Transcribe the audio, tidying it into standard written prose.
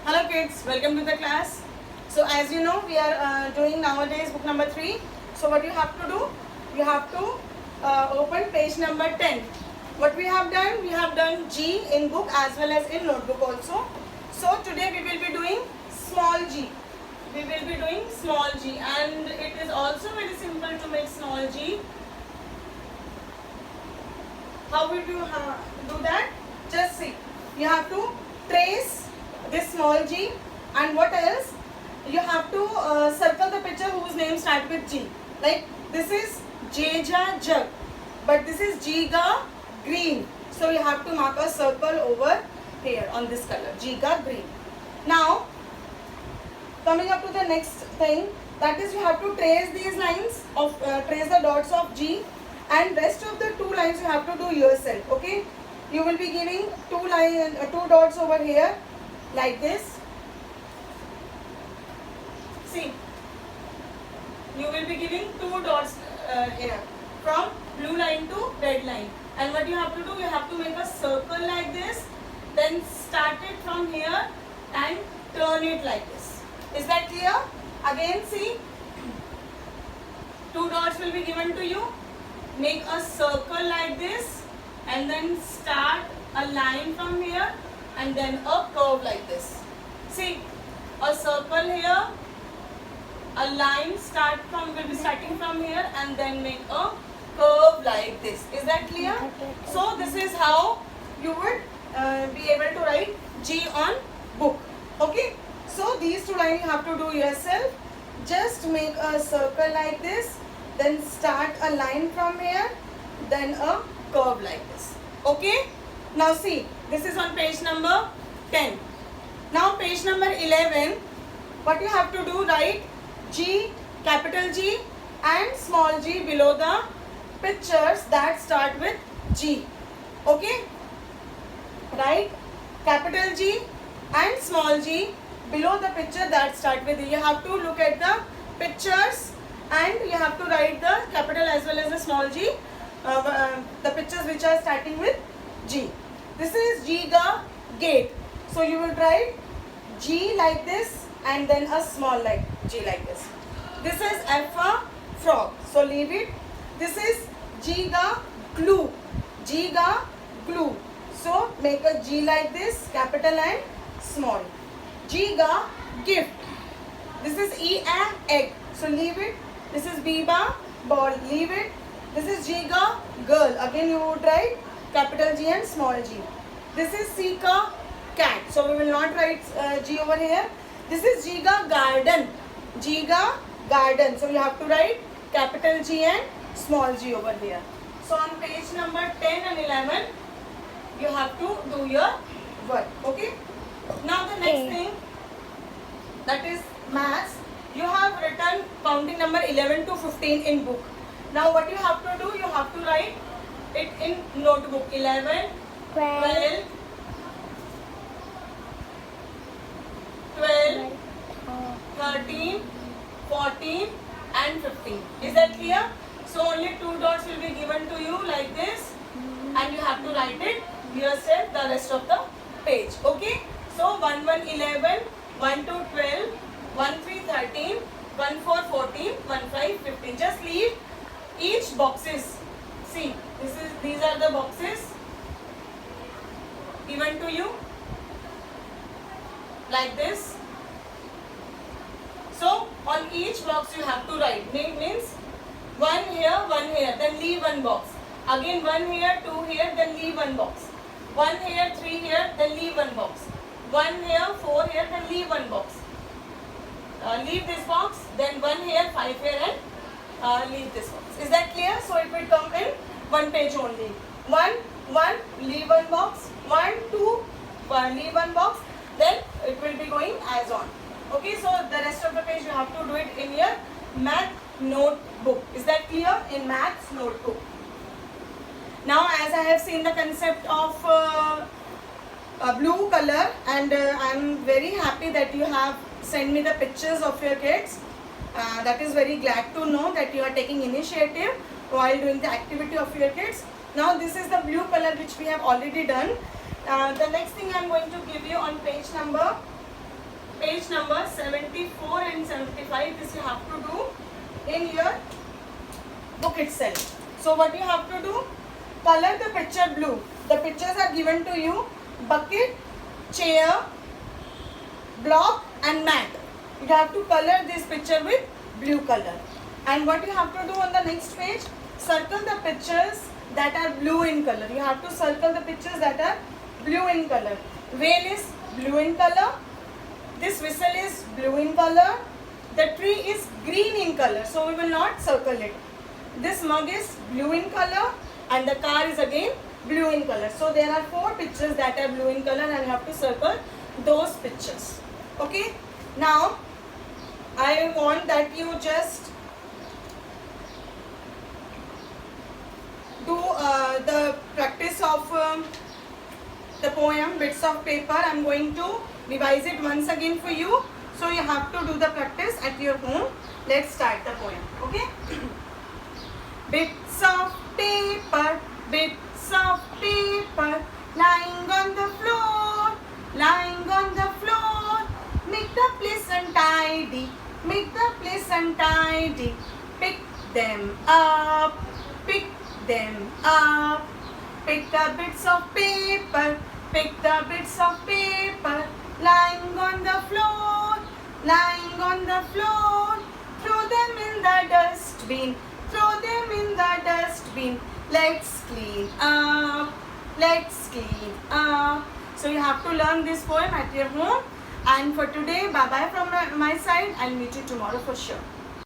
Hello kids, welcome to the class. So as you know, we are doing nowadays book number 3. So what you have to do? You have to open page number 10. What we have done G in book as well as in notebook also. So today we will be doing small g. We will be doing small g, and it is also very simple to make small g. How will you do that? Just see. You have to trace this small g, and what else? You have to circle the picture whose name starts with G. Like this is Jeja Jug, but this is Jiga green. So you have to mark a circle over here on this color, Jiga green. Now coming up to the next thing, that is you have to trace these lines of trace the dots of G, and rest of the 2 lines you have to do yourself. Okay, you will be giving 2 dots over here like this. See, you will be giving 2 dots here from blue line to red line, and what you have to do, you have to make a circle like this, then start it from here and turn it like this. Is that clear? Again see, 2 dots will be given to you, make a circle like this, and then start a line from here and then a curve like this. See, a circle here, a line will be starting from here, and then make a curve like this. Is that clear? So this is how you would be able to write G on book. Okay, so these 2 lines you have to do yourself. Just make a circle like this, then start a line from here, then a curve like this. Okay, now see, this is on page number 10. Now page number 11, what you have to do, write G, capital G and small g below the pictures that start with G. Okay, write capital G and small g below the picture that start with G. You have to look at the pictures and you have to write the capital as well as the small g, the pictures which are starting with G. This is Jiga gate. So you will write G like this and then a small like G like this. This is F for frog. So leave it. This is Jiga glue. Jiga glue. So make a G like this, capital and small. Jiga gift. This is E and egg. So leave it. This is Biba ball. Leave it. This is Jiga girl. Again you would write capital G and small g. This is Sika cat. So we will not write G over here. This is Jiga garden. Jiga garden. So you have to write capital G and small g over here. So on page number 10 and 11, you have to do your work. Okay. Now the next thing, that is maths. You have written counting number 11 to 15 in book. Now what you have to do, you have to write it in notebook. 11, 12, 13, 14 and 15. Is that clear? So only 2 dots will be given to you like this, and you have to write it yourself the rest of the page. Okay? So 1, 1, 11, 1, 2, 12, 1, 3, 13, 1, 4, 14, 1, 5, 15. Just leave each boxes. See, these are the boxes given to you like this. So on each box you have to write. Means 1 here, then leave 1 box. Again 1 here, 2 here, then leave 1 box. 1 here, 3 here, then leave 1 box. 1 here, 4 here, then leave 1 box. Leave this box, then 1 here, 5 here, and leave this box. Is that clear? So it will come in 1 page only. 1, 1, leave 1 box. 1, 2, leave 1 box. Then it will be going as on. Okay, so the rest of the page you have to do it in your math notebook. Is that clear? In maths notebook. Now as I have seen the concept of blue color, and I am very happy that you have sent me the pictures of your kids. That is very glad to know that you are taking initiative while doing the activity of your kids. Now this is the blue color which we have already done. The next thing I am going to give you on page number page number 74 and 75. This you have to do in your book itself. So what you have to do? Color the picture blue. The pictures are given to you: bucket, chair, block and mat. You have to color this picture with blue color. And what you have to do on the next page? Circle the pictures that are blue in color. You have to circle the pictures that are blue in color. Whale is blue in color. This whistle is blue in color. The tree is green in color, so we will not circle it. This mug is blue in color and the car is again blue in color. So there are 4 pictures that are blue in color and you have to circle those pictures. Okay. Now I want that you just do the practice of the poem Bits of Paper. I am going to revise it once again for you. So you have to do the practice at your home. Let's start the poem. Okay. Bits of paper, lying on the floor, lying on the floor. Make the place untidy, make the place untidy. Pick them up, pick them up. Pick the bits of paper, pick the bits of paper. Lying on the floor, lying on the floor. Throw them in the dustbin, throw them in the dustbin. Let's clean up, let's clean up. So you have to learn this poem at your home. And for today, bye bye from my side. I'll meet you tomorrow for sure.